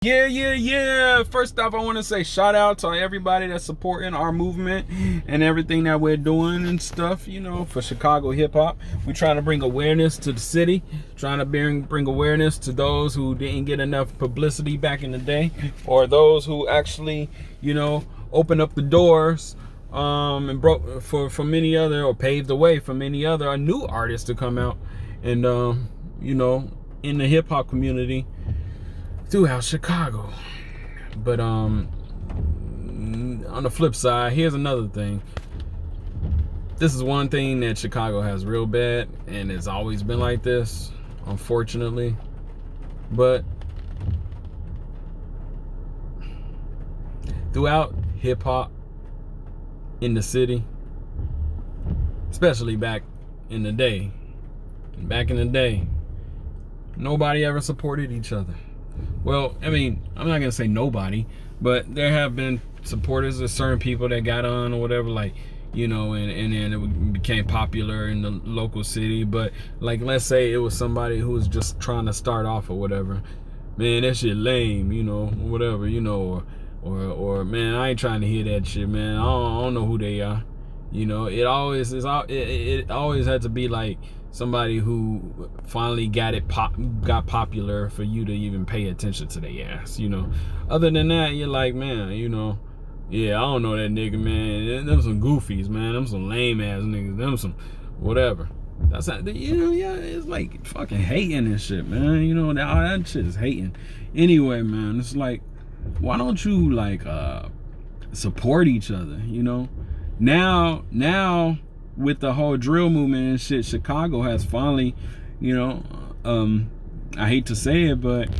Yeah. First off, I want to say shout out to everybody that's supporting our movement and everything that we're doing and stuff, for Chicago hip hop. We're trying to bring awareness to the city, trying to bring awareness to those who didn't get enough publicity back in the day, or those who actually, opened up the doors and broke for many other, or paved the way for many other new artists to come out and in the hip hop community throughout Chicago. But on the flip side, here's another thing. This is one thing that Chicago has real bad, and it's always been like this, unfortunately. But throughout hip hop in the city, especially back in the day, nobody ever supported each other. Well, I mean, I'm not gonna say nobody, but there have been supporters of certain people that got on or whatever, like, and then it became popular in the local city. But like, let's say it was somebody who was just trying to start off or whatever. Man, that shit lame, whatever, or man, I ain't trying to hear that shit, man. I don't know who they are. It always had to be like somebody who finally got popular for you to even pay attention to their ass. Other than that, you're like, man, yeah, I don't know that nigga, man. Them some goofies, man. Them some lame ass niggas. Them some whatever. That's how, yeah, it's like fucking hating and shit, man. All that shit is hating. Anyway, man, it's like, why don't you like support each other? Now with the whole drill movement and shit, Chicago has finally, I hate to say it, but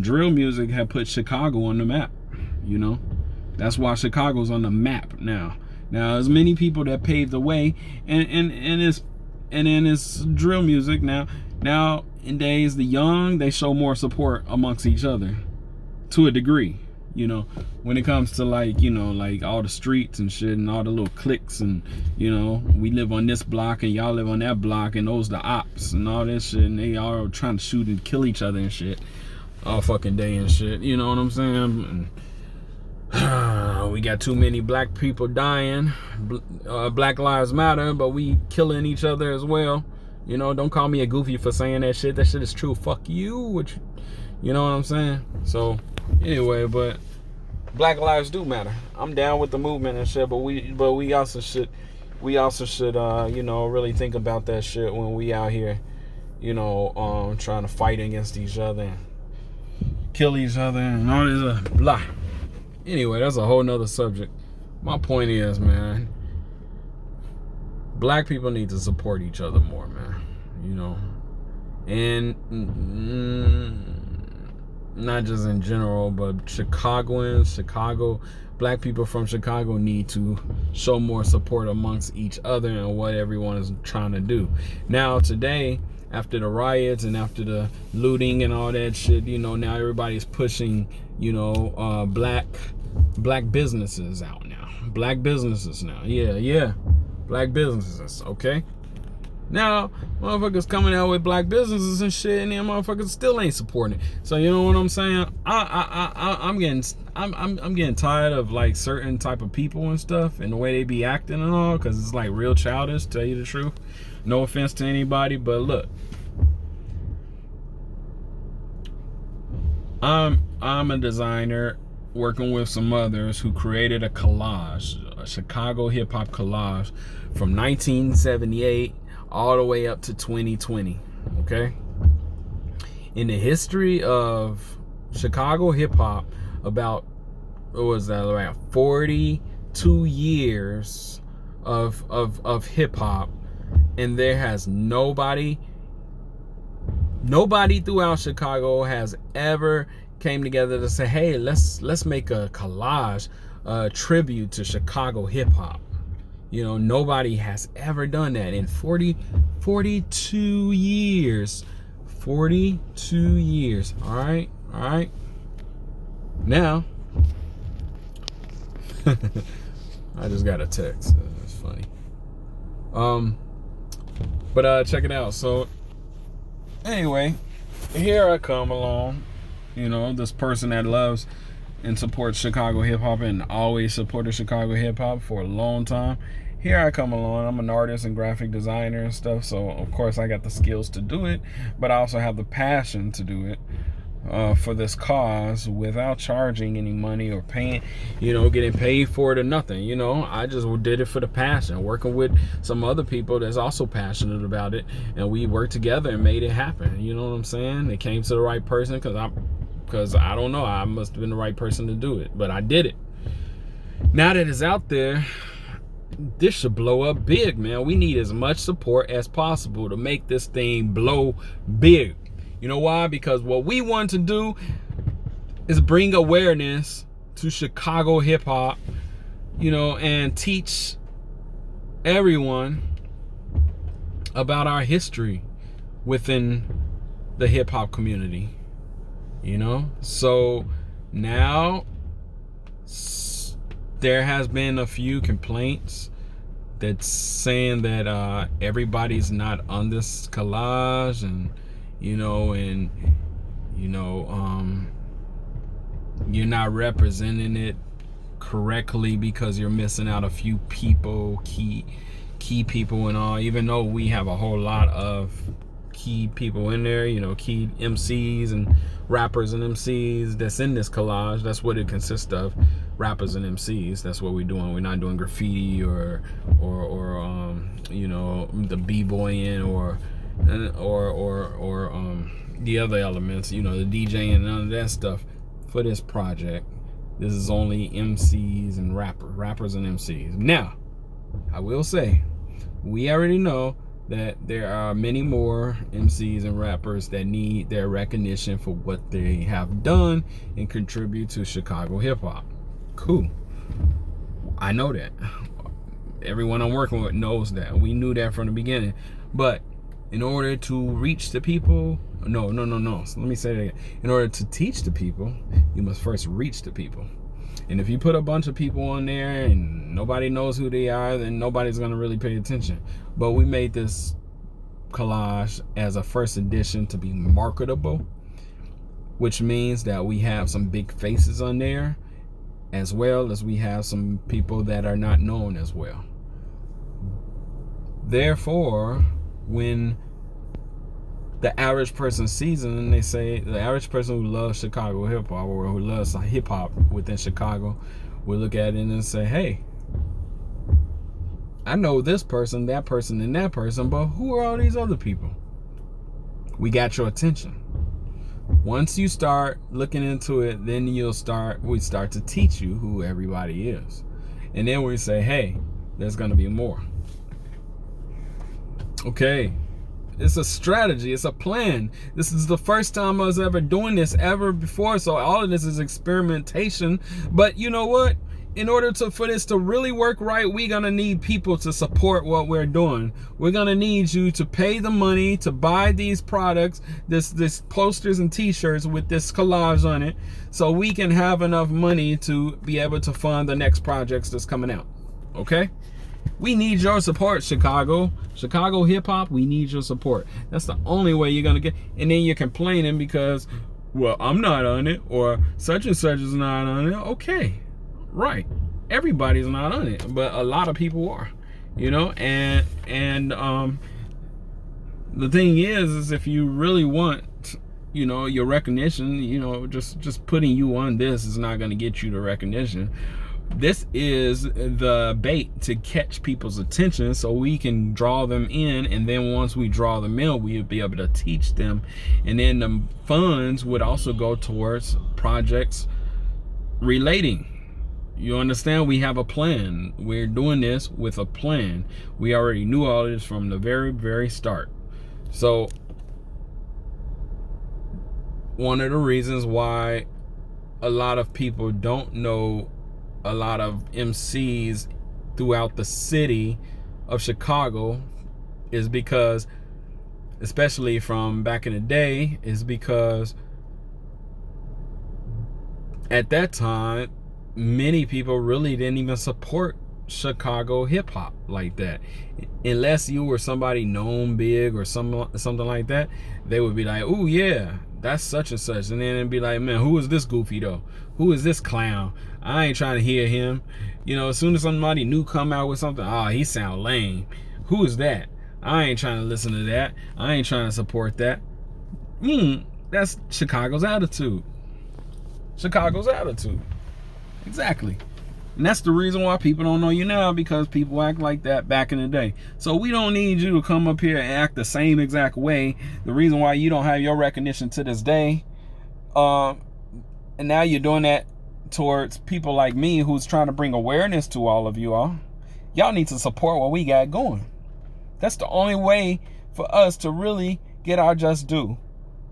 drill music had put Chicago on the map. That's why Chicago's on the map now. Now, there's many people that paved the way, and it's drill music now. Now, in days, the young, they show more support amongst each other to a degree. When it comes to like all the streets and shit and all the little cliques and we live on this block and y'all live on that block and those the ops and all this shit, and they all trying to shoot and kill each other and shit all fucking day and shit. You know what I'm saying? We got too many black people dying. Black Lives Matter, but we killing each other as well. Don't call me a goofy for saying that shit. That shit is true. Fuck you. You know what I'm saying? So anyway, but Black lives do matter. I'm down with the movement and shit, but we also should really think about that shit when we out here, trying to fight against each other and kill each other and all this blah. Anyway, that's a whole nother subject. My point is, man, black people need to support each other more, man. And not just in general, but black people from Chicago need to show more support amongst each other and what everyone is trying to do. Now, today, after the riots and after the looting and all that shit, now everybody's pushing, black businesses out now. Black businesses now. Yeah. Black businesses, okay? Now, motherfuckers coming out with black businesses and shit, and then motherfuckers still ain't supporting it. So you know what I'm saying? I'm getting tired of like certain type of people and stuff and the way they be acting and all, because it's like real childish, to tell you the truth. No offense to anybody, but look, I'm a designer working with some others who created a collage, a Chicago hip hop collage from 1978 all the way up to 2020, okay? In the history of Chicago hip hop, about 42 years of hip hop, and there has nobody throughout Chicago has ever came together to say, hey, let's make a collage, tribute to Chicago hip hop. Nobody has ever done that in 42 years. 42 years. All right. Now, I just got a text. It's funny. But check it out. So, anyway, here I come along. You know, this person that loves and supports Chicago hip hop and always supported Chicago hip hop for a long time. Here I come along. I'm an artist and graphic designer and stuff, so of course I got the skills to do it, but I also have the passion to do it for this cause without charging any money or paying, getting paid for it or nothing. I just did it for the passion, working with some other people that's also passionate about it, and we worked together and made it happen. You know what I'm saying? It came to the right person because I don't know, I must have been the right person to do it, but I did it. Now that it's out there, this should blow up big, man. We need as much support as possible to make this thing blow big. You know why? Because what we want to do is bring awareness to Chicago hip hop, and teach everyone about our history within the hip hop community. So now there has been a few complaints that's saying that everybody's not on this collage, and you're not representing it correctly because you're missing out a few people, key people and all, even though we have a whole lot of key people in there, key MCs and rappers and MCs that's in this collage. That's what it consists of, rappers and MCs. That's what we're doing. We're not doing graffiti or the b-boying or the other elements, the DJing and none of that stuff for this project. This is only MCs and rappers and MCs. Now, I will say, we already know that there are many more MCs and rappers that need their recognition for what they have done and contribute to Chicago hip hop. Cool. I know that. Everyone I'm working with knows that. We knew that from the beginning. But in order to reach the people, no. Let me say that again. In order to teach the people, you must first reach the people. And if you put a bunch of people on there and nobody knows who they are, then nobody's going to really pay attention. But we made this collage as a first edition to be marketable, which means that we have some big faces on there, as well as we have some people that are not known as well. Therefore, when the average person sees it, and they say, the average person who loves Chicago hip hop or who loves hip hop within Chicago will look at it and say, hey, I know this person, that person, and that person, but who are all these other people? We got your attention. Once you start looking into it, then we start to teach you who everybody is. And then we say, hey, there's going to be more. Okay. It's a strategy. It's a plan. This is the first time I was ever doing this ever before. So all of this is experimentation. But you know what? In order for this to really work right, we're going to need people to support what we're doing. We're going to need you to pay the money to buy these products, this posters and t-shirts with this collage on it, so we can have enough money to be able to fund the next projects that's coming out. Okay? We need your support, Chicago hip hop. We need your support. That's the only way you're going to get. And then you're complaining because, well, I'm not on it, or such and such is not on it. Okay. Right, everybody's not on it, but a lot of people are, and the thing is if you really want, your recognition, just putting you on this is not going to get you the recognition. This is the bait to catch people's attention so we can draw them in, and then once we draw them in, we'll be able to teach them, and then the funds would also go towards projects relating. You understand? We have a plan. We're doing this with a plan. We already knew all this from the very, very start. So one of the reasons why a lot of people don't know a lot of MCs throughout the city of Chicago is because, especially from back in the day, is because at that time, many people really didn't even support Chicago hip hop like that. Unless you were somebody known big or something like that, they would be like, oh yeah, that's such and such. And then it'd be like, man, who is this goofy though? Who is this clown? I ain't trying to hear him. You know, as soon as somebody new come out with something, he sound lame. Who is that? I ain't trying to listen to that. I ain't trying to support that. That's Chicago's attitude. Chicago's attitude. Exactly. And that's the reason why people don't know you now, because people act like that back in the day. So we don't need you to come up here and act the same exact way. The reason why you don't have your recognition to this day, and now you're doing that towards people like me who's trying to bring awareness to all of you all. Y'all need to support what we got going. That's the only way for us to really get our just due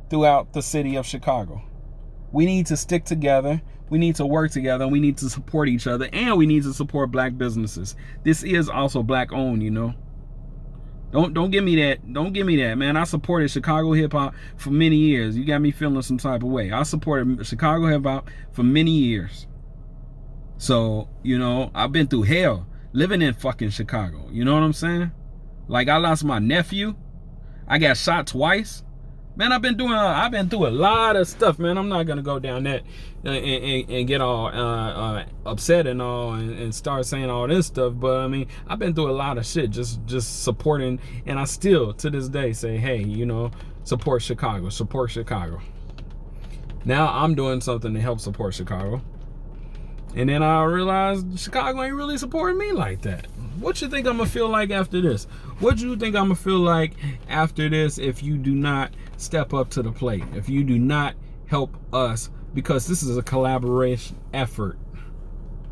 throughout the city of Chicago. We need to stick together. We need to work together. We need to support each other, and we need to support black businesses. This is also black owned, you know. Don't give me that. Don't give me that, man. I supported Chicago hip hop for many years. You got me feeling some type of way. I supported Chicago hip hop for many years. So, you know, I've been through hell living in fucking Chicago. You know what I'm saying? Like, I lost my nephew. I got shot twice. Man, I've been through a lot of stuff, man. I'm not gonna go down that and get all upset and all and start saying all this stuff. But I mean, I've been through a lot of shit just supporting, and I still to this day say, hey, you know, support Chicago, support Chicago. Now I'm doing something to help support Chicago, and then I realized Chicago ain't really supporting me like that. What you think I'm gonna feel like after this? What do you think I'm gonna feel like after this if you do not step up to the plate? If you do not help us, because this is a collaboration effort.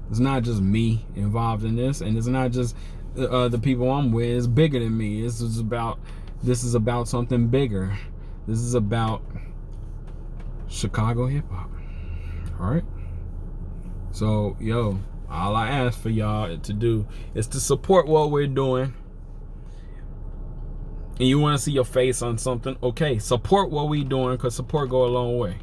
It's not just me involved in this, and it's not just the people I'm with. It's bigger than me. This is about something bigger. This is about Chicago hip hop. All right. So, yo, all I ask for y'all to do is to support what we're doing. And you want to see your face on something, okay, support what we're doing, because support go a long way.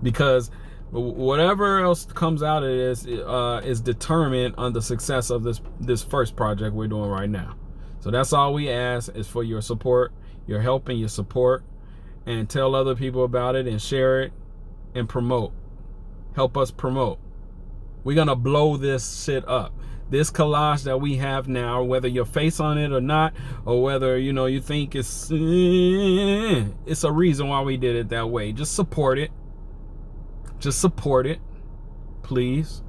Because whatever else comes out of this is determined on the success of this first project we're doing right now. So that's all we ask, is for your support, your help and your support, and tell other people about it and share it and promote. Help us promote. We're gonna blow this shit up. This collage that we have now, whether your face on it or not, or whether, you know, you think it's a reason why we did it that way. Just support it. Just support it, please.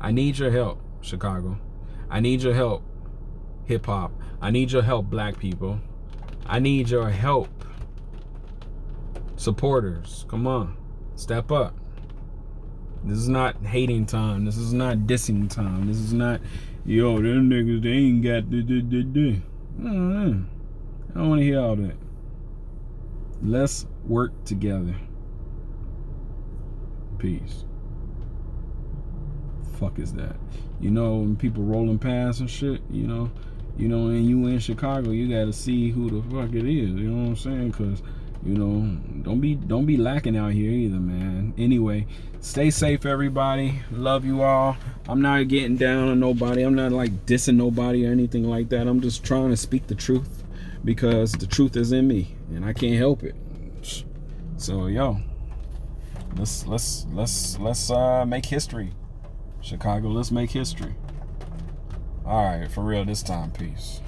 I need your help, Chicago. I need your help, hip hop. I need your help, black people. I need your help, supporters. Come on, step up. This is not hating time. This is not dissing time. This is not, yo, them niggas, they ain't got the. I don't want to hear all that. Let's work together. Peace. Fuck is that? You know, when people rolling past and shit, you know, and you in Chicago, you gotta see who the fuck it is. You know what I'm saying? Cause, you know, don't be lacking out here either, man. Anyway, stay safe, everybody. Love you all. I'm not getting down on nobody. I'm not like dissing nobody or anything like that. I'm just trying to speak the truth, because the truth is in me and I can't help it. So, yo, let's make history, Chicago. Let's make history. All right, for real this time. Peace.